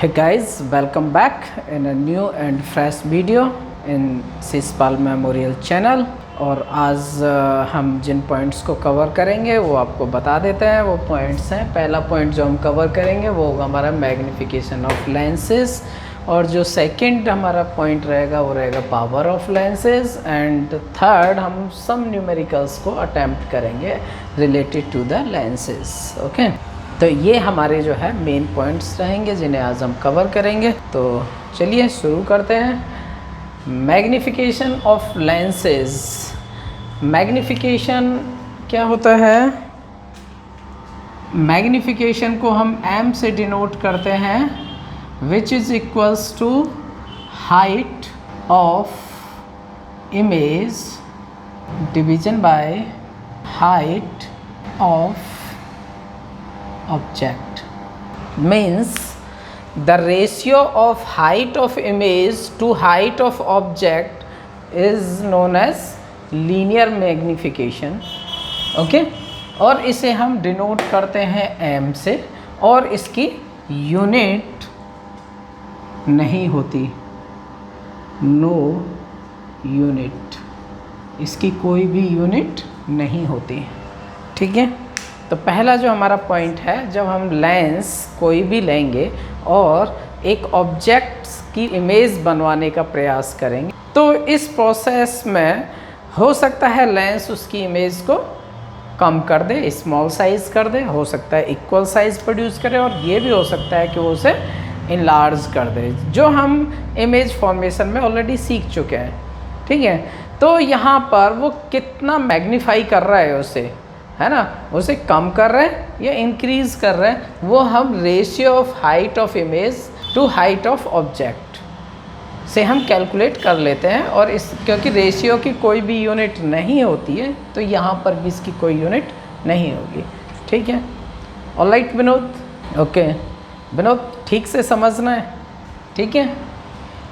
Hey guys, welcome back in a new and fresh video in Sispal memorial channel. और आज हम जिन points को cover करेंगे वो आपको बता देते हैं। वो पॉइंट्स हैं, पहला पॉइंट जो हम कवर करेंगे वो होगा हमारा मैग्निफिकेशन ऑफ लेंसेज, और जो सेकंड हमारा पॉइंट रहेगा वो रहेगा power of lenses, and third हम सम न्यूमेरिकल्स को अटेम्प्ट करेंगे related to the lenses. Okay, तो ये हमारे जो है मेन पॉइंट्स रहेंगे जिन्हें आज हम कवर करेंगे। तो चलिए शुरू करते हैं। Magnification of lenses. मैग्निफिकेशन क्या होता है? मैग्निफिकेशन को हम m से डिनोट करते हैं, which is equals to height of image division by height of object. Means the ratio of height of image to height of object is known as linear magnification. Okay? और इसे हम denote करते हैं m से, और इसकी unit नहीं होती, नो यूनिट, इसकी कोई भी यूनिट नहीं होती। ठीक है, तो पहला जो हमारा पॉइंट है, जब हम लेंस कोई भी लेंगे और एक ऑब्जेक्ट की इमेज बनवाने का प्रयास करेंगे, तो इस प्रोसेस में हो सकता है लेंस उसकी इमेज को कम कर दे, स्मॉल साइज़ कर दे, हो सकता है इक्वल साइज़ प्रोड्यूस करे, और ये भी हो सकता है कि वो उसे इनलार्ज कर दे, जो हम इमेज फॉर्मेशन में ऑलरेडी सीख चुके हैं। ठीक है, तो यहाँ पर वो कितना मैग्नीफाई कर रहा है उसे, है ना, उसे कम कर रहे हैं या इंक्रीज कर रहे हैं, वो हम ratio of height of image to height of object से हम कैलकुलेट कर लेते हैं। और इस क्योंकि रेशियो की कोई भी यूनिट नहीं होती है, तो यहाँ पर भी इसकी कोई यूनिट नहीं होगी। ठीक है, ऑलराइट विनोद? ओके विनोद, ठीक से समझना है। ठीक है,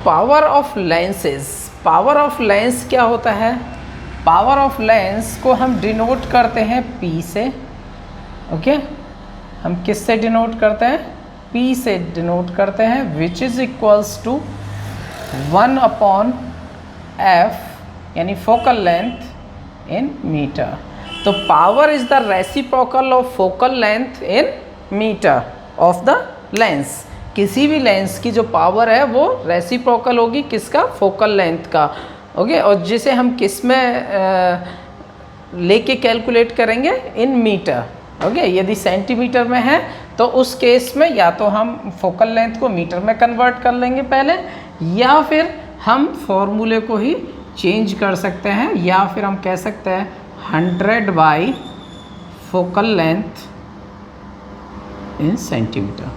power of lenses. Power of lens क्या होता है? पावर ऑफ लेंस को हम डिनोट करते हैं P से। ओके, हम किस से डिनोट करते हैं? P से डिनोट करते हैं, which is equals to 1/f यानी फोकल लेंथ इन मीटर। तो power is the reciprocal of focal length in metre of the lens. किसी भी लेंस की जो पावर है वो रेसिप्रोकल होगी किसका? फोकल लेंथ का। ओके, और जिसे हम किस में लेके कैलकुलेट करेंगे? In metre. ओके, यदि सेंटीमीटर में है तो उस केस में या तो हम फोकल लेंथ को मीटर में कन्वर्ट कर लेंगे पहले, या फिर हम फॉर्मूले को ही चेंज कर सकते हैं, या फिर हम कह सकते हैं 100 by focal length in centimetre.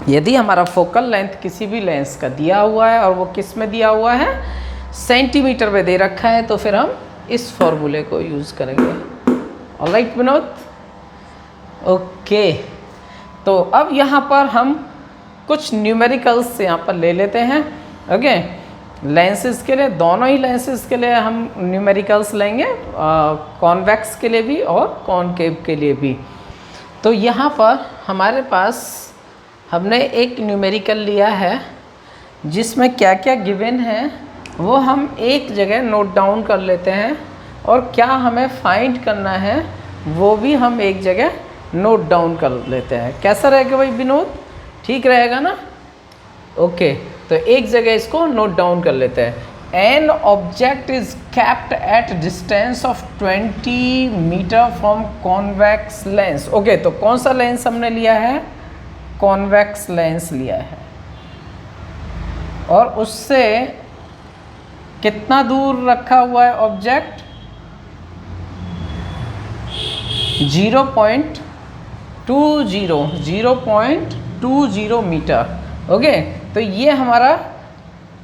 यदि हमारा फोकल लेंथ किसी भी लेंस का दिया हुआ है और वो किस में दिया हुआ है? सेंटीमीटर में दे रखा है, तो फिर हम इस फॉर्मूले को यूज़ करेंगे। ऑलराइट विनोद? ओके, तो अब यहाँ पर हम कुछ न्यूमेरिकल्स यहाँ पर ले लेते हैं। ओके, लेंसेज के लिए, दोनों ही लेंसेज के लिए हम न्यूमेरिकल्स लेंगे, कॉन्वेक्स के लिए भी और कॉनकेव के लिए भी। तो यहाँ पर हमारे पास हमने एक न्यूमेरिकल लिया है जिसमें क्या क्या गिवन है वो हम एक जगह नोट डाउन कर लेते हैं, और क्या हमें फाइंड करना है वो भी हम एक जगह नोट डाउन कर लेते हैं। कैसा रहेगा भाई विनोद? ठीक रहेगा ना? ओके, तो एक जगह इसको नोट डाउन कर लेते हैं। An object is kept at distance of 20 metre from convex lens. Okay, तो कौन सा लेंस हमने लिया है? कॉन्वेक्स लेंस लिया है, और उससे कितना दूर रखा हुआ है ऑब्जेक्ट? 0.20 मीटर। ओके, तो ये हमारा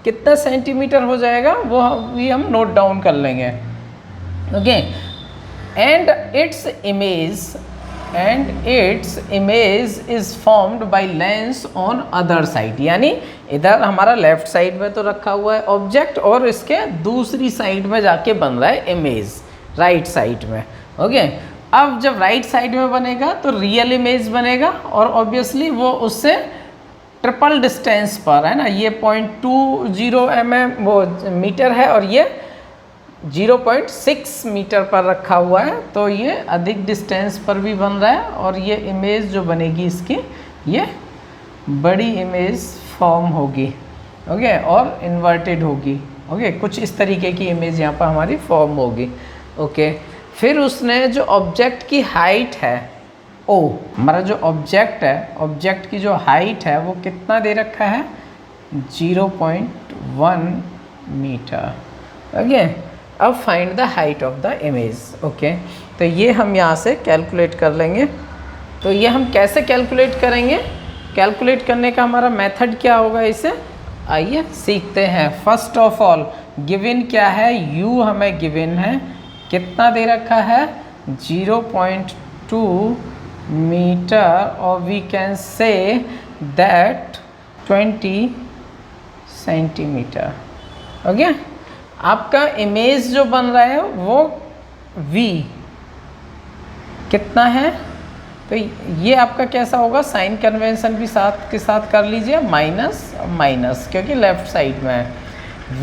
कितना सेंटीमीटर हो जाएगा वो भी हम नोट डाउन कर लेंगे। Okay, and its image is formed by lens on other side. यानी इधर हमारा लेफ्ट साइड में तो रखा हुआ है ऑब्जेक्ट, और इसके दूसरी साइड में जाके बन रहा है इमेज राइट साइड में। ओके, अब जब राइट साइड में बनेगा तो रियल इमेज बनेगा, और ऑब्वियसली वो उससे ट्रिपल डिस्टेंस पर है ना, ये 0.20 वो मीटर है और ये 0.6 मीटर पर रखा हुआ है, तो ये अधिक डिस्टेंस पर भी बन रहा है और ये इमेज जो बनेगी इसकी ये बड़ी इमेज फॉर्म होगी, ओके, और इन्वर्टेड होगी, ओके, कुछ इस तरीके की इमेज यहाँ पर हमारी फॉर्म होगी, ओके। फिर उसने जो ऑब्जेक्ट की हाइट है ओ, हमारा जो ऑब्जेक्ट है, ऑब्जेक्ट की जो हाइट है वो कितना दे रखा है 0.1 मीटर, ओके। अब find the height of the image, okay. तो ये हम यहाँ से कैलकुलेट कर लेंगे। तो ये हम कैसे कैलकुलेट करेंगे, कैलकुलेट करने का हमारा मेथड क्या होगा, इसे आइए सीखते हैं। फर्स्ट ऑफ ऑल गिवन क्या है, u हमें गिवन है, कितना दे रखा है 0.2 मीटर और we can say that 20 centimetre, okay. आपका इमेज जो बन रहा है वो v कितना है, तो ये आपका कैसा होगा, साइन कन्वेंशन भी साथ के साथ कर लीजिए, माइनस माइनस, क्योंकि लेफ्ट साइड में है।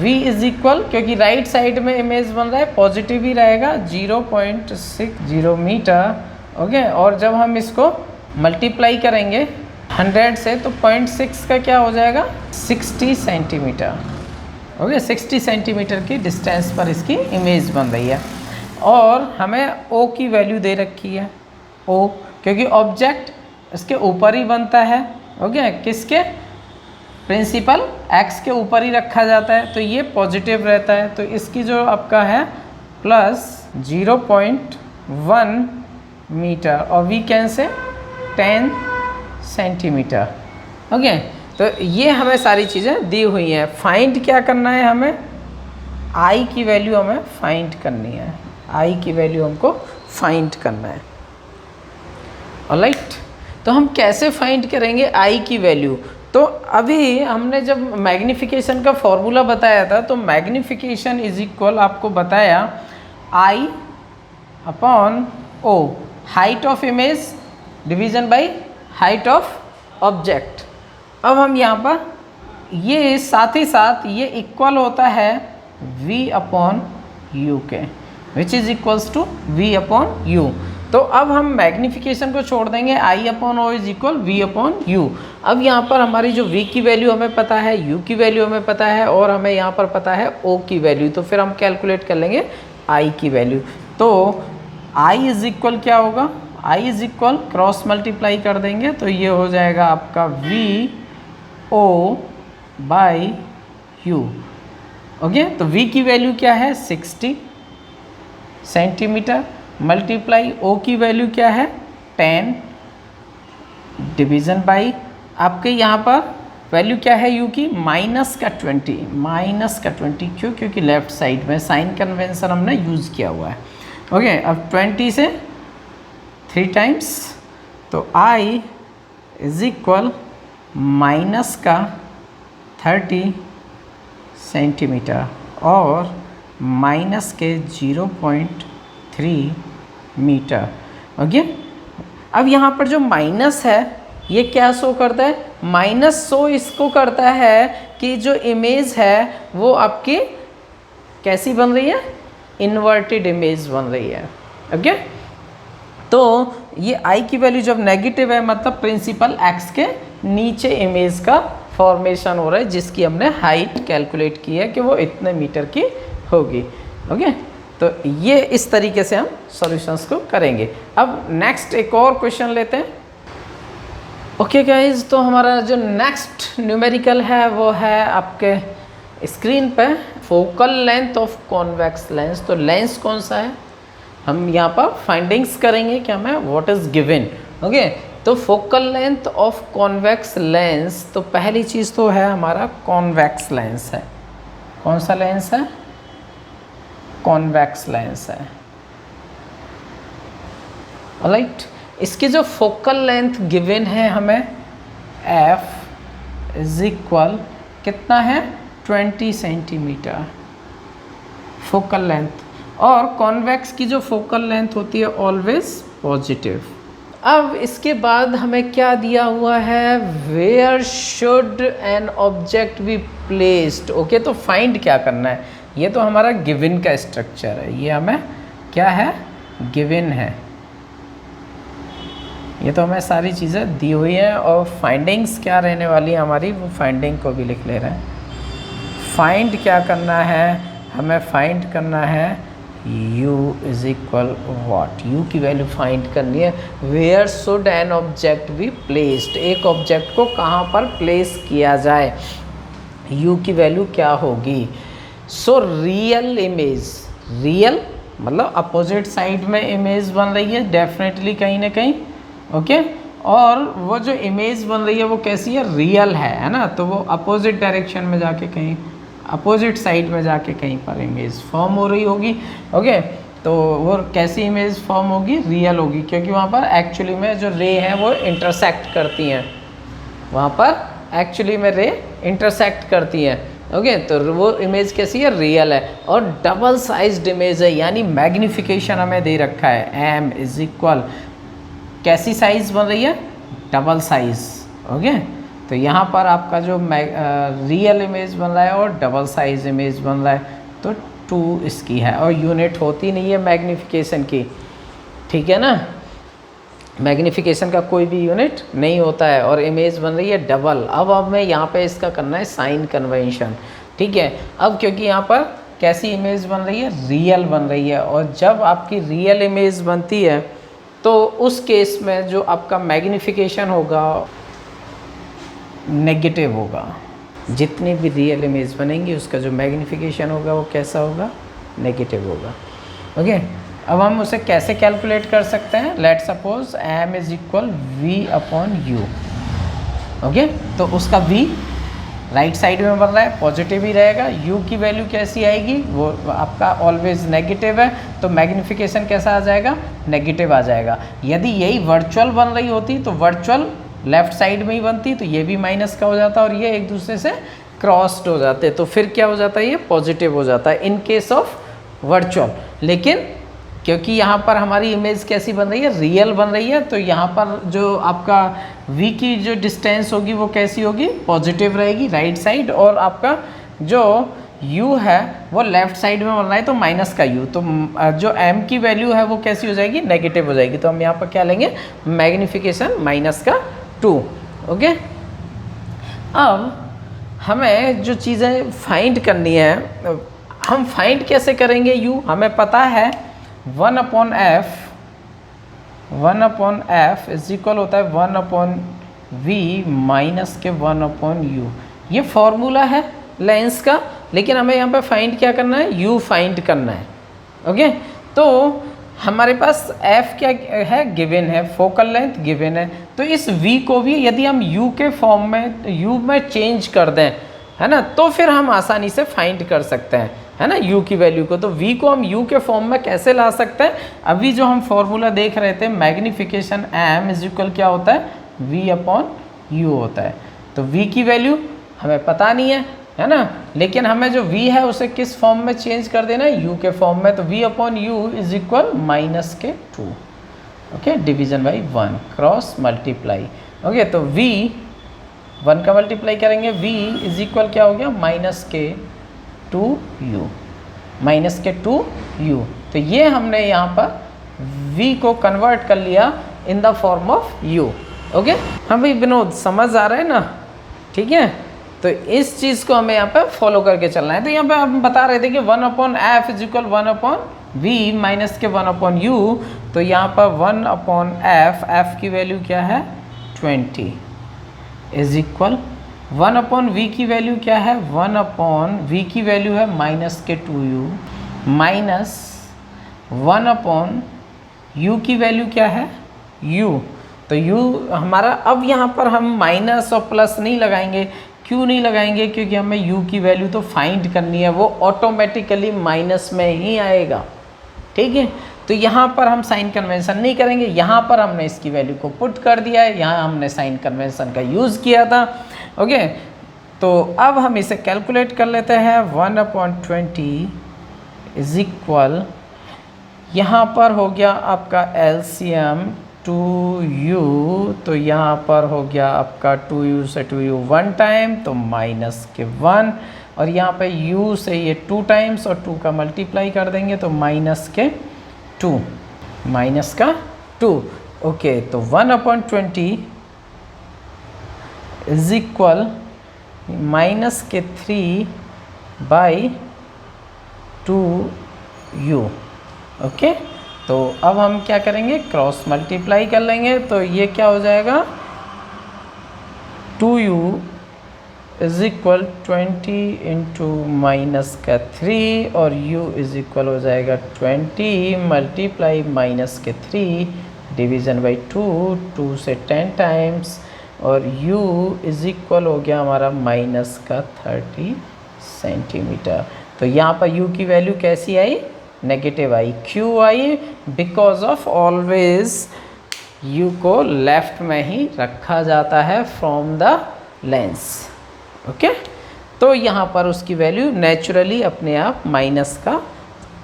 v इज इक्वल, क्योंकि राइट साइड में इमेज बन रहा है पॉजिटिव ही रहेगा, 0.60 मीटर, ओके। और जब हम इसको मल्टीप्लाई करेंगे 100 से तो 0.6 का क्या हो जाएगा 60 सेंटीमीटर, ओके। 60 सेंटीमीटर की डिस्टेंस पर इसकी इमेज बन रही है और हमें o की वैल्यू दे रखी है, o, क्योंकि ऑब्जेक्ट इसके ऊपर ही बनता है, ओके, किसके, प्रिंसिपल x के ऊपर ही रखा जाता है, तो ये पॉजिटिव रहता है, तो इसकी जो आपका है प्लस 0.1 मीटर और वी कैन से 10 सेंटीमीटर, ओके। तो ये हमें सारी चीज़ें दी हुई हैं। फाइंड क्या करना है, हमें i की वैल्यू हमें फाइंड करनी है, i की वैल्यू हमको फाइंड करना है, ऑलराइट। तो हम कैसे फाइंड करेंगे i की वैल्यू, तो अभी हमने जब मैग्नीफिकेशन का फॉर्मूला बताया था, तो मैग्नीफिकेशन इज इक्वल आपको बताया i upon o, height of image division by height of object. अब हम यहाँ पर ये साथ ही साथ ये इक्वल होता है v अपॉन u के, which is equals to v upon u। तो अब हम मैग्नीफिकेशन को छोड़ देंगे, i upon o is equal v upon u। अब यहाँ पर हमारी जो v की वैल्यू हमें पता है, u की वैल्यू हमें पता है और हमें यहाँ पर पता है o की वैल्यू, तो फिर हम कैलकुलेट कर लेंगे i की वैल्यू। तो i इज इक्वल क्या होगा, i is equal cross multiply कर देंगे तो ये हो जाएगा आपका v o by u, okay. तो v की वैल्यू क्या है 60 सेंटीमीटर, मल्टीप्लाई o की वैल्यू क्या है 10, डिवीज़न बाई आपके यहाँ पर वैल्यू क्या है u की माइनस का 20, क्यों, क्योंकि लेफ्ट साइड में साइन कन्वेंशन हमने यूज़ किया हुआ है, ओके। अब 20 से 3 टाइम्स, तो i इज इक्वल माइनस का 30 सेंटीमीटर और माइनस के 0.3 मीटर, ओके। अब यहाँ पर जो माइनस है ये क्या शो करता है, माइनस शो इसको करता है कि जो इमेज है वो आपकी कैसी बन रही है, इन्वर्टेड इमेज बन रही है, ओके। तो ये i की वैल्यू जब नेगेटिव है मतलब प्रिंसिपल x के नीचे इमेज का फॉर्मेशन हो रहा है, जिसकी हमने हाइट कैलकुलेट की है कि वो इतने मीटर की होगी, ओके। तो ये इस तरीके से हम सॉल्यूशंस को करेंगे। अब नेक्स्ट एक और क्वेश्चन लेते हैं, ओके गाइज। तो हमारा जो नेक्स्ट न्यूमेरिकल है वो है आपके स्क्रीन पे, focal length of convex lens. तो लेंस कौन सा है, हम यहाँ पर फाइंडिंग्स करेंगे क्या मैं, व्हाट इज गिवन, ओके। तो focal length of convex lens, तो पहली चीज़ तो है हमारा कॉन्वेक्स लेंस है, कौन सा लेंस है, कॉन्वेक्स लेंस है, ऑलराइट। इसकी जो फोकल लेंथ गिवन है हमें f इज इक्वल कितना है 20 सेंटीमीटर फोकल लेंथ, और कॉन्वेक्स की जो फोकल लेंथ होती है ऑलवेज पॉजिटिव, अब इसके बाद हमें क्या दिया हुआ है, where should an object be placed. Okay, तो फाइंड क्या करना है, ये तो हमारा गिवन का स्ट्रक्चर है, ये हमें क्या है, गिवन है, ये तो हमें सारी चीज़ें दी हुई हैं। और फाइंडिंग्स क्या रहने वाली है हमारी, वो फाइंडिंग को भी लिख ले रहे हैं। फाइंड क्या करना है, हमें फाइंड करना है u is equal what, u की वैल्यू फाइंड करनी है। Where should an object be placed, एक ऑब्जेक्ट को कहाँ पर प्लेस किया जाए, u की वैल्यू क्या होगी। सो रियल इमेज, रियल मतलब अपोजिट साइड में इमेज बन रही है डेफिनेटली कहीं ना कहीं, ओके और वो जो इमेज बन रही है वो कैसी है, रियल है ना, तो वो अपोजिट डायरेक्शन में जाके कहीं, अपोजिट साइड में जाके कहीं पर इमेज फॉर्म हो रही होगी। ओके, तो वो कैसी इमेज फॉर्म होगी, रियल होगी, क्योंकि वहाँ पर एक्चुअली में जो रे हैं वो इंटरसेक्ट करती हैं, वहाँ पर एक्चुअली में रे इंटरसेक्ट करती हैं। ओके, तो वो इमेज कैसी है, रियल है और डबल साइज्ड इमेज है, यानी मैग्निफिकेशन हमें दे रखा है, m इज इक्वल कैसी साइज़ बन रही है, डबल साइज़। ओके, तो यहाँ पर आपका जो रियल इमेज बन रहा है और डबल साइज इमेज बन रहा है, तो 2 इसकी है और यूनिट होती नहीं है मैग्निफिकेशन की, ठीक है ना, मैग्निफिकेशन का कोई भी यूनिट नहीं होता है और इमेज बन रही है डबल। अब हमें यहाँ पे इसका करना है साइन कन्वेंशन, ठीक है। अब क्योंकि यहाँ पर कैसी इमेज बन रही है, रियल बन रही है, और जब आपकी रियल इमेज बनती है तो उस केस में जो आपका मैग्निफिकेशन होगा नेगेटिव होगा, जितनी भी रियल इमेज बनेंगी उसका जो मैग्निफिकेशन होगा वो कैसा होगा, नेगेटिव होगा। ओके, अब हम उसे कैसे कैलकुलेट कर सकते हैं, let suppose m is equal v upon U. Okay, तो उसका v राइट साइड में बन रहा है, पॉजिटिव ही रहेगा, u की वैल्यू कैसी आएगी, वो आपका ऑलवेज नेगेटिव है, तो मैग्निफिकेशन कैसा आ जाएगा, नेगेटिव आ जाएगा। यदि यही वर्चुअल बन रही होती तो वर्चुअल लेफ्ट साइड में ही बनती, तो ये भी माइनस का हो जाता और ये एक दूसरे से क्रॉस्ड हो जाते, तो फिर क्या हो जाता है, ये पॉजिटिव हो जाता है इन केस ऑफ वर्चुअल। लेकिन क्योंकि यहाँ पर हमारी इमेज कैसी बन रही है, रियल बन रही है, तो यहाँ पर जो आपका v की जो डिस्टेंस होगी वो कैसी होगी, पॉजिटिव रहेगी राइट साइड, और आपका जो u है वो लेफ्ट साइड में बन रहा है तो माइनस का u, तो जो m की वैल्यू है वो कैसी हो जाएगी, नेगेटिव हो जाएगी। तो हम यहाँ पर क्या लेंगे, मैग्निफिकेशन माइनस का 2। ओके, अब हमें जो चीज़ें फाइंड करनी है, हम फाइंड कैसे करेंगे u, हमें पता है 1 अपॉन एफ इज इक्वल होता है 1 अपॉन v माइनस के 1 अपॉन यू, ये फॉर्मूला है लेंस का, लेकिन हमें यहाँ पे फाइंड क्या करना है, u फाइंड करना है। ओके, तो हमारे पास f क्या है, गिवन है, फोकल लेंथ गिवन है, तो इस v को भी यदि हम u के फॉर्म में, u में चेंज कर दें, है ना, तो फिर हम आसानी से फाइंड कर सकते हैं, है ना, u की वैल्यू को। तो v को हम u के फॉर्म में कैसे ला सकते हैं, अभी जो हम फॉर्मूला देख रहे थे, मैग्निफिकेशन m इज इक्वल क्या होता है, v अपॉन u होता है। तो v की वैल्यू हमें पता नहीं है ना, लेकिन हमें जो v है उसे किस फॉर्म में चेंज कर देना है, u के फॉर्म में, तो v upon u is equal minus के 2। Okay, division by 1 cross multiply. Okay, तो v 1 का मल्टीप्लाई करेंगे, v इज इक्वल क्या हो गया, माइनस के 2u, माइनस के 2u। तो ये हमने यहाँ पर v को कन्वर्ट कर लिया in the form of u। Okay, हाँ भाई विनोद, समझ आ रहा है ना, ठीक है, तो इस चीज़ को हमें यहाँ पे फॉलो करके चलना है। तो यहाँ पे हम बता रहे थे कि 1 upon F is equal 1 upon V minus के 1 अपॉन यू, तो यहाँ पर 1 अपॉन एफ की वैल्यू क्या है, 20 इज इक्वल 1 अपॉन वी की वैल्यू क्या है, 1 अपॉन वी की वैल्यू है माइनस के 2u माइनस 1 अपॉन यू की वैल्यू क्या है, u, तो u हमारा, अब यहाँ पर हम माइनस और प्लस नहीं लगाएंगे, क्यों नहीं लगाएंगे, क्योंकि हमें u की वैल्यू तो फाइंड करनी है, वो ऑटोमेटिकली माइनस में ही आएगा, ठीक है। तो यहाँ पर हम साइन कन्वेंशन नहीं करेंगे, यहाँ पर हमने इसकी वैल्यू को पुट कर दिया है, यहाँ हमने साइन कन्वेंशन का यूज़ किया था। ओके, तो अब हम इसे कैलकुलेट कर लेते हैं। 1 अपॉन 20 इज इक्वल, यहाँ पर हो गया आपका एलसीएम 2u, तो यहाँ पर हो गया आपका 2u से 2u 1 टाइम, तो माइनस के 1, और यहाँ पे u से ये 2 टाइम्स और 2 का मल्टीप्लाई कर देंगे तो माइनस के 2, माइनस का 2। ओके, तो 1/20 इज इक्वल माइनस के 3/2u। ओके, तो अब हम क्या करेंगे, क्रॉस मल्टीप्लाई कर लेंगे, तो ये क्या हो जाएगा, 2u is equal 20 into minus का 3, और u इज इक्वल हो जाएगा 20 मल्टीप्लाई माइनस के 3 डिवीज़न बाई 2, 2 से 10 टाइम्स, और u इज इक्वल हो गया हमारा माइनस का 30 सेंटीमीटर। तो यहाँ पर u की वैल्यू कैसी आई, नेगेटिव आई। क्यों आई, बिकॉज ऑफ ऑलवेज u को लेफ्ट में ही रखा जाता है फ्रॉम द लेंस। ओके, तो यहाँ पर उसकी वैल्यू नेचुरली अपने आप माइनस का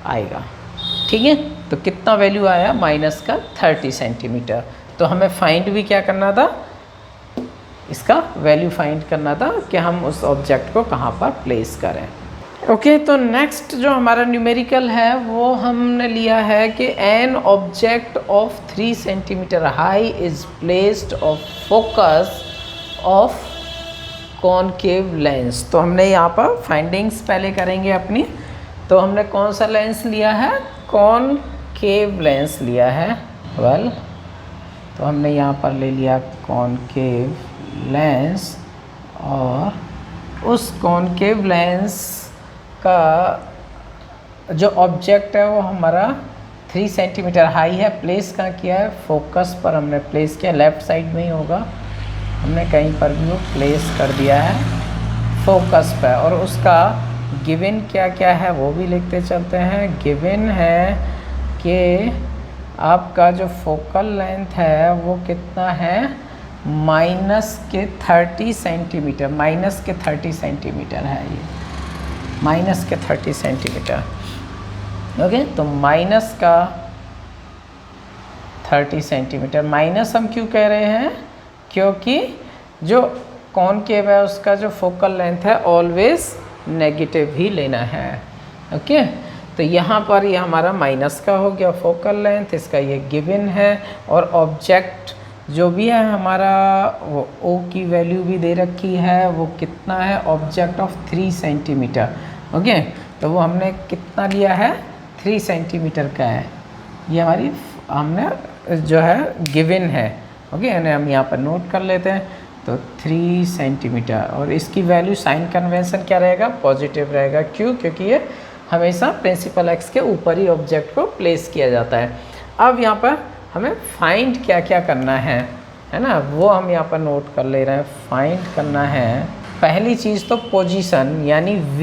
आएगा। ठीक है, तो कितना वैल्यू आया, माइनस का 30 सेंटीमीटर। तो हमें फाइंड भी क्या करना था, इसका वैल्यू फाइंड करना था कि हम उस ऑब्जेक्ट को कहाँ पर प्लेस करें। ओके, तो नेक्स्ट जो हमारा न्यूमेरिकल है वो हमने लिया है कि an object of 3 centimetre high is placed of focus of concave lens. तो हमने यहाँ पर फाइंडिंग्स पहले करेंगे अपनी। तो हमने कौन सा लेंस लिया है, कॉनकेव लेंस लिया है। वेल, तो हमने यहाँ पर ले लिया कॉनकेव लेंस, और उस कॉनकेव लेंस का जो ऑब्जेक्ट है वो हमारा 3 सेंटीमीटर हाई है। प्लेस कहाँ किया है, फोकस पर हमने प्लेस किया, लेफ़्ट साइड में ही होगा, हमने कहीं पर भी वो प्लेस कर दिया है फोकस पर। और उसका गिवन क्या क्या है वो भी लिखते चलते हैं। गिवन है कि आपका जो फोकल लेंथ है वो कितना है, माइनस के 30 सेंटीमीटर, माइनस के 30 सेंटीमीटर है ये, माइनस के 30 सेंटीमीटर। ओके, तो माइनस का 30 सेंटीमीटर। माइनस हम क्यों कह रहे हैं, क्योंकि जो कॉनकेव है उसका जो फोकल लेंथ है ऑलवेज नेगेटिव ही लेना है। ओके, तो यहाँ पर ये हमारा माइनस का हो गया फोकल लेंथ, इसका ये गिवन है। और ऑब्जेक्ट जो भी है हमारा वो ओ की वैल्यू भी दे रखी है, वो कितना है, ऑब्जेक्ट ऑफ 3 सेंटीमीटर। ओके, तो वो हमने कितना लिया है, 3 सेंटीमीटर का है, ये हमारी हमने जो है गिवन है। ओके, यानी हम यहाँ पर नोट कर लेते हैं। तो 3 सेंटीमीटर, और इसकी वैल्यू साइन कन्वेंशन क्या रहेगा, पॉजिटिव रहेगा। क्यों, क्योंकि ये हमेशा प्रिंसिपल एक्स के ऊपर ही ऑब्जेक्ट को प्लेस किया जाता है। अब यहाँ पर हमें फाइंड क्या क्या करना है ना, वो हम यहाँ पर नोट कर ले रहे हैं। फाइंड करना है पहली चीज़ तो पोजीशन, यानी v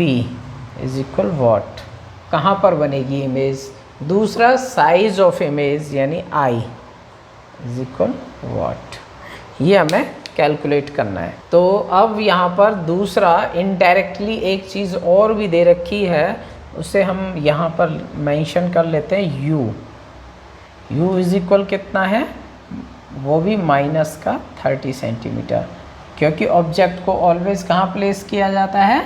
इज इक्वल वॉट, कहाँ पर बनेगी इमेज। दूसरा साइज ऑफ इमेज, यानी i इज इक्वल वॉट, ये हमें कैलकुलेट करना है। तो अब यहाँ पर दूसरा इनडायरेक्टली एक चीज़ और भी दे रखी है, उसे हम यहाँ पर मेंशन कर लेते हैं u इज इक्वल कितना है, वो भी माइनस का 30 सेंटीमीटर। क्योंकि ऑब्जेक्ट को ऑलवेज कहाँ प्लेस किया जाता है,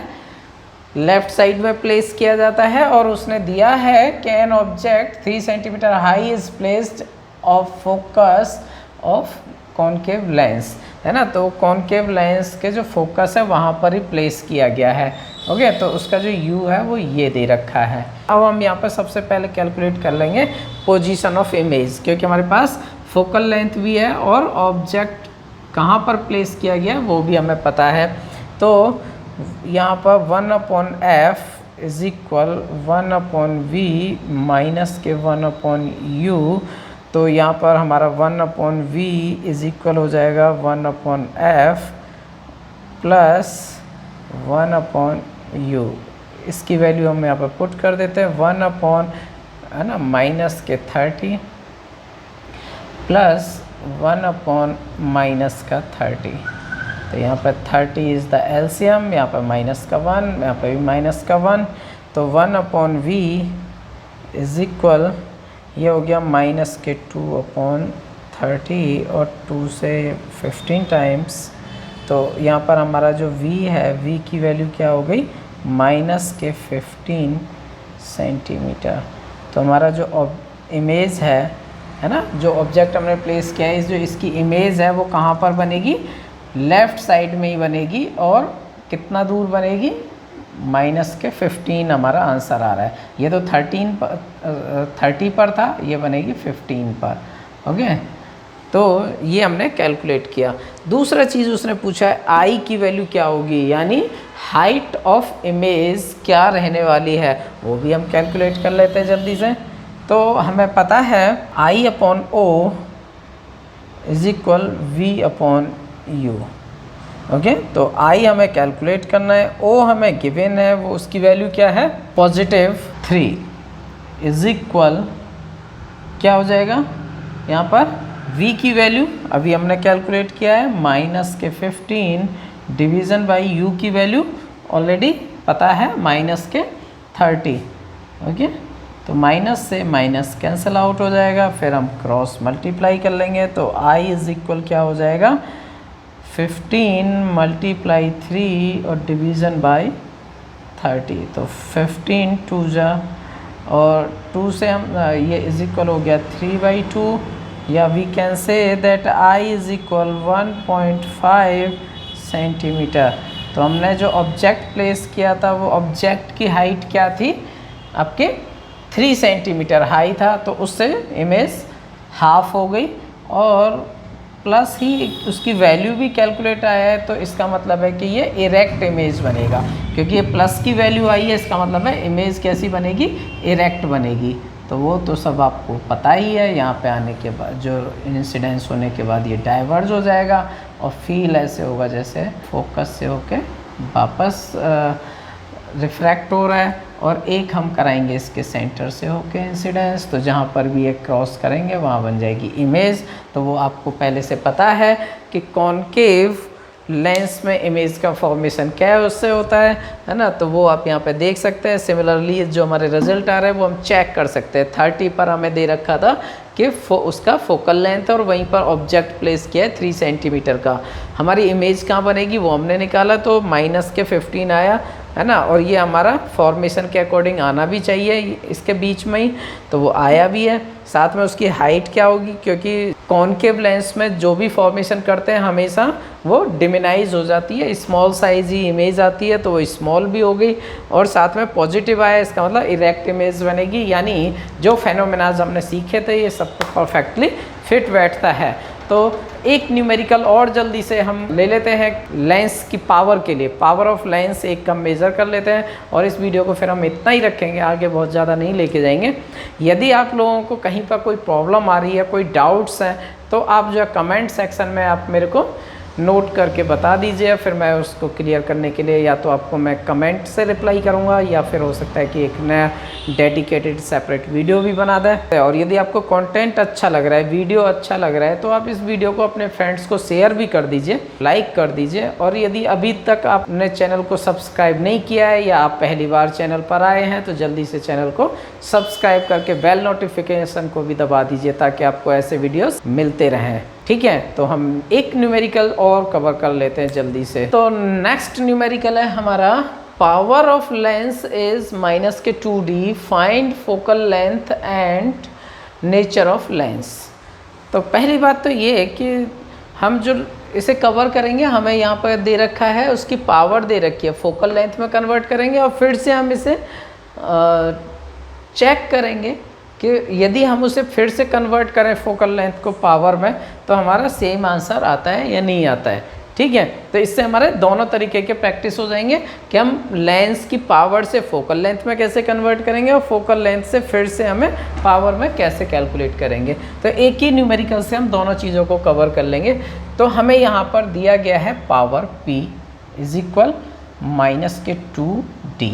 लेफ़्ट साइड में प्लेस किया जाता है। और उसने दिया है कि an object 3 centimetre high is placed of focus of concave lens, है ना। तो कॉनकेव लेंस के जो फोकस है वहाँ पर ही प्लेस किया गया है। ओके, तो उसका जो u है वो ये दे रखा है। अब हम यहाँ पर सबसे पहले कैलकुलेट कर लेंगे पोजीशन ऑफ इमेज, क्योंकि हमारे पास फोकल लेंथ भी है और ऑब्जेक्ट कहाँ पर प्लेस किया गया वो भी हमें पता है। तो यहाँ पर 1/f is equal 1/v minus के 1/u। तो यहाँ पर हमारा 1/v इज इक्वल हो जाएगा 1/f प्लस 1/u। इसकी वैल्यू हम यहाँ पर पुट कर देते हैं 1/ है ना माइनस के 30 प्लस 1/ माइनस का 30। तो यहाँ पर 30 इज़ द एलसीएम, यहाँ पर माइनस का 1, यहाँ पर भी माइनस का 1। तो 1/v इज इक्वल, ये हो गया माइनस के 2/30 30 और 2 से 15 टाइम्स, तो यहाँ पर हमारा जो v है, v की वैल्यू क्या हो गई, माइनस के 15 सेंटीमीटर। तो हमारा जो इमेज है ना, जो ऑब्जेक्ट हमने प्लेस किया है, जो इसकी इमेज है वो कहाँ पर बनेगी, लेफ़्ट साइड में ही बनेगी। और कितना दूर बनेगी, माइनस के 15 हमारा आंसर आ रहा है। ये तो 30 पर था, ये बनेगी 15 पर। ओके, तो ये हमने कैलकुलेट किया। दूसरा चीज़ उसने पूछा है आई की वैल्यू क्या होगी, यानी हाइट ऑफ इमेज क्या रहने वाली है, वो भी हम कैलकुलेट कर लेते हैं जल्दी से। तो हमें पता है I upon O is equal V upon U. Okay, तो आई हमें कैलकुलेट करना है, ओ हमें गिवन है, वो उसकी वैल्यू क्या है, +3 इज इक्वल क्या हो जाएगा यहाँ पर, v की वैल्यू अभी हमने कैलकुलेट किया है माइनस के 15 डिवीज़न बाई u की वैल्यू ऑलरेडी पता है माइनस के 30। ओके, तो माइनस से माइनस कैंसिल आउट हो जाएगा, फिर हम क्रॉस मल्टीप्लाई कर लेंगे, तो i इज़ इक्वल क्या हो जाएगा, 15 × 3 और डिवीज़न बाई 30। तो 15 2 जा और 2 से हम ये इज इक्वल हो गया 3/2, या we can say that i is equal 1.5 centimetre. तो हमने जो ऑब्जेक्ट प्लेस किया था वो ऑब्जेक्ट की हाइट क्या थी, आपके 3 सेंटीमीटर हाई था, तो उससे इमेज हाफ हो गई और प्लस ही उसकी वैल्यू भी कैलकुलेट आया है। तो इसका मतलब है कि ये इरेक्ट इमेज बनेगा, क्योंकि ये प्लस की वैल्यू आई है, इसका मतलब है इमेज कैसी बनेगी, इरेक्ट बनेगी। तो वो तो सब आपको पता ही है। यहाँ पे आने के बाद जो इंसिडेंस होने के बाद ये डाइवर्ज हो जाएगा और फील ऐसे होगा जैसे फोकस से होके वापस रिफ्रैक्ट हो रहा है, और एक हम कराएंगे इसके सेंटर से होके इंसिडेंस, तो जहाँ पर भी एक क्रॉस करेंगे वहाँ बन जाएगी इमेज। तो वो आपको पहले से पता है कि कॉनकेव लेंस में इमेज का फॉर्मेशन क्या है, उससे होता है ना। तो वो आप यहाँ पे देख सकते हैं। सिमिलरली जो हमारे रिजल्ट आ रहे हैं वो हम चेक कर सकते हैं। 30 पर हमें दे रखा था कि उसका फोकल लेंथ, और वहीं पर ऑब्जेक्ट प्लेस किया है 3 सेंटीमीटर का। हमारी इमेज कहाँ बनेगी वो हमने निकाला, तो माइनस के 15 आया है ना, और ये हमारा फॉर्मेशन के अकॉर्डिंग आना भी चाहिए इसके बीच में ही, तो वो आया भी है। साथ में उसकी हाइट क्या होगी, क्योंकि कॉनकेव लेंस में जो भी फॉर्मेशन करते हैं हमेशा वो डिमिनाइज हो जाती है, स्मॉल साइज ही इमेज आती है, तो वो स्मॉल भी हो गई। और साथ में पॉजिटिव आया, इसका मतलब इरेक्ट इमेज बनेगी, यानी जो फेनोमेनाज हमने सीखे थे ये सब परफेक्टली फिट बैठता है। तो एक न्यूमेरिकल और जल्दी से हम ले लेते हैं लेंस की पावर के लिए, पावर ऑफ लेंस एक कम मेज़र कर लेते हैं, और इस वीडियो को फिर हम इतना ही रखेंगे, आगे बहुत ज़्यादा नहीं लेके जाएंगे। यदि आप लोगों को कहीं पर कोई प्रॉब्लम आ रही है, कोई डाउट्स हैं, तो आप जो है कमेंट सेक्शन में आप मेरे को नोट करके बता दीजिए, फिर मैं उसको क्लियर करने के लिए या तो आपको मैं कमेंट से रिप्लाई करूंगा, या फिर हो सकता है कि एक नया डेडिकेटेड सेपरेट वीडियो भी बना दें। और यदि आपको कंटेंट अच्छा लग रहा है, वीडियो अच्छा लग रहा है, तो आप इस वीडियो को अपने फ्रेंड्स को शेयर भी कर दीजिए, लाइक कर दीजिए। और यदि अभी तक आपने चैनल को सब्सक्राइब नहीं किया है या आप पहली बार चैनल पर आए हैं, तो जल्दी से चैनल को सब्सक्राइब करके बेल नोटिफिकेशन को भी दबा दीजिए, ताकि आपको ऐसे वीडियोस मिलते रहें। ठीक है, तो हम एक न्यूमेरिकल और कवर कर लेते हैं जल्दी से। तो नेक्स्ट न्यूमेरिकल है हमारा, power of lens is minus के 2d, find focal length and nature of lens. तो पहली बात तो ये है कि हम जो इसे कवर करेंगे, हमें यहाँ पर दे रखा है, उसकी पावर दे रखी है, फोकल लेंथ में कन्वर्ट करेंगे, और फिर से हम इसे चेक करेंगे कि यदि हम उसे फिर से कन्वर्ट करें फोकल लेंथ को पावर में, तो हमारा सेम आंसर आता है या नहीं आता है। ठीक है, तो इससे हमारे दोनों तरीके के प्रैक्टिस हो जाएंगे कि हम लेंस की पावर से फोकल लेंथ में कैसे कन्वर्ट करेंगे, और फोकल लेंथ से फिर से हमें पावर में कैसे कैलकुलेट करेंगे। तो एक ही न्यूमेरिकल से हम दोनों चीज़ों को कवर कर लेंगे। तो हमें यहाँ पर दिया गया है power P is equal minus के 2d,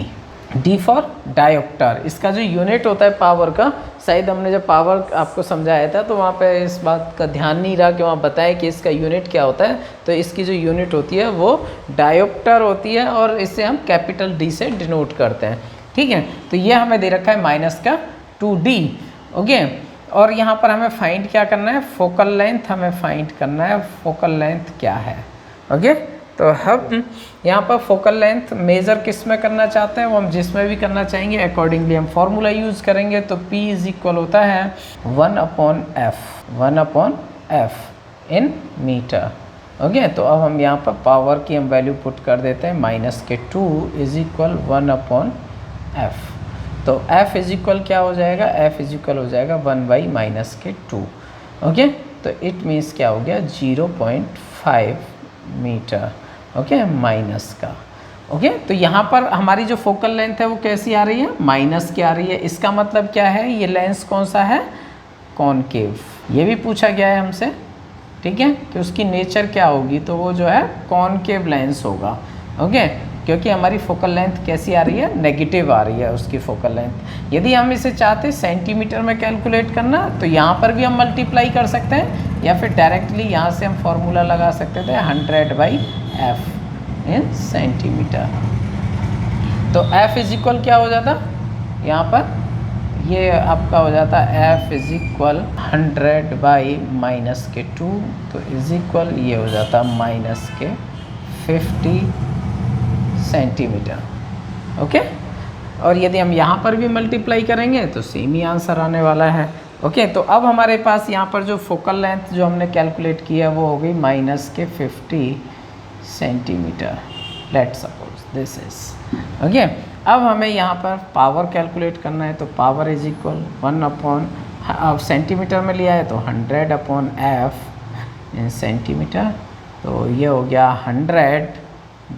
D फॉर डायोप्टर। इसका जो यूनिट होता है पावर का, शायद हमने जब पावर आपको समझाया था तो वहाँ पे इस बात का ध्यान नहीं रहा कि वहाँ बताया कि इसका यूनिट क्या होता है। तो इसकी जो यूनिट होती है वो डायोप्टर होती है, और इसे हम कैपिटल D से डिनोट करते हैं। ठीक है, तो ये हमें दे रखा है माइनस का 2d। ओके, और यहाँ पर हमें फाइंड क्या करना है, फोकल लेंथ हमें फाइंड करना है, फोकल लेंथ क्या है। ओके, तो हम यहाँ पर फोकल लेंथ मेज़र किस में करना चाहते हैं, वो हम जिसमें भी करना चाहेंगे अकॉर्डिंगली हम फॉर्मूला यूज़ करेंगे। तो P इज इक्वल होता है 1/f इन मीटर। ओके, तो अब हम यहाँ पर पावर की हम वैल्यू पुट कर देते हैं -2 इज इक्वल 1/f। तो f इज इक्वल क्या हो जाएगा, f इज इक्वल हो जाएगा 1/-2। ओके, तो इट मीन्स क्या हो गया 0.5 मीटर। ओके, माइनस का। ओके, तो यहाँ पर हमारी जो फोकल लेंथ है वो कैसी आ रही है, माइनस की आ रही है। इसका मतलब क्या है, ये लेंस कौन सा है, कॉनकेव। ये भी पूछा गया है हमसे, ठीक है, कि उसकी नेचर क्या होगी, तो वो जो है कॉनकेव लेंस होगा। ओके, क्योंकि हमारी फोकल लेंथ कैसी आ रही है, नेगेटिव आ रही है उसकी फोकल लेंथ। यदि हम इसे चाहते सेंटीमीटर में कैलकुलेट करना, तो यहाँ पर भी हम मल्टीप्लाई कर सकते हैं, या फिर डायरेक्टली यहाँ से हम फॉर्मूला लगा सकते थे 100/f इन सेंटीमीटर। तो f इज इक्वल क्या हो जाता, यहाँ पर ये आपका हो जाता f इज इक्वल 100/-2, तो इज इक्वल ये हो जाता -50 सेंटीमीटर। ओके, और यदि हम यहाँ पर भी मल्टीप्लाई करेंगे तो सेम ही आंसर आने वाला है। ओके, तो अब हमारे पास यहाँ पर जो फोकल लेंथ जो हमने कैलकुलेट किया वो हो गई -50 centimetre. Let's suppose this is okay. अब हमें यहाँ पर पावर कैलकुलेट करना है, तो पावर इज इक्वल 1/, सेंटीमीटर में लिया है तो 100/f इन सेंटीमीटर। तो ये हो गया 100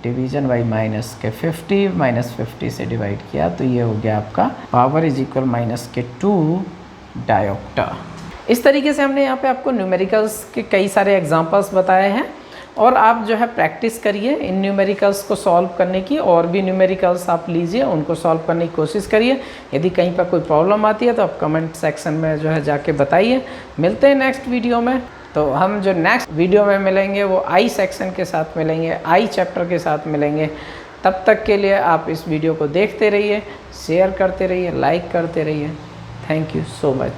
डिवीजन बाई -50 से डिवाइड किया, तो ये हो गया आपका पावर इज इक्वल -2 डायोप्टर। इस तरीके से हमने यहाँ पे आपको न्यूमेरिकल्स के कई सारे एग्जांपल्स बताए हैं, और आप जो है प्रैक्टिस करिए इन न्यूमेरिकल्स को सॉल्व करने की। और भी न्यूमेरिकल्स आप लीजिए, उनको सॉल्व करने की कोशिश करिए। यदि कहीं पर कोई प्रॉब्लम आती है तो आप कमेंट सेक्शन में जो है जाके बताइए। मिलते हैं नेक्स्ट वीडियो में। तो हम जो नेक्स्ट वीडियो में मिलेंगे वो आई सेक्शन के साथ मिलेंगे, आई चैप्टर के साथ मिलेंगे। तब तक के लिए आप इस वीडियो को देखते रहिए, शेयर करते रहिए, लाइक करते रहिए। Thank you so much.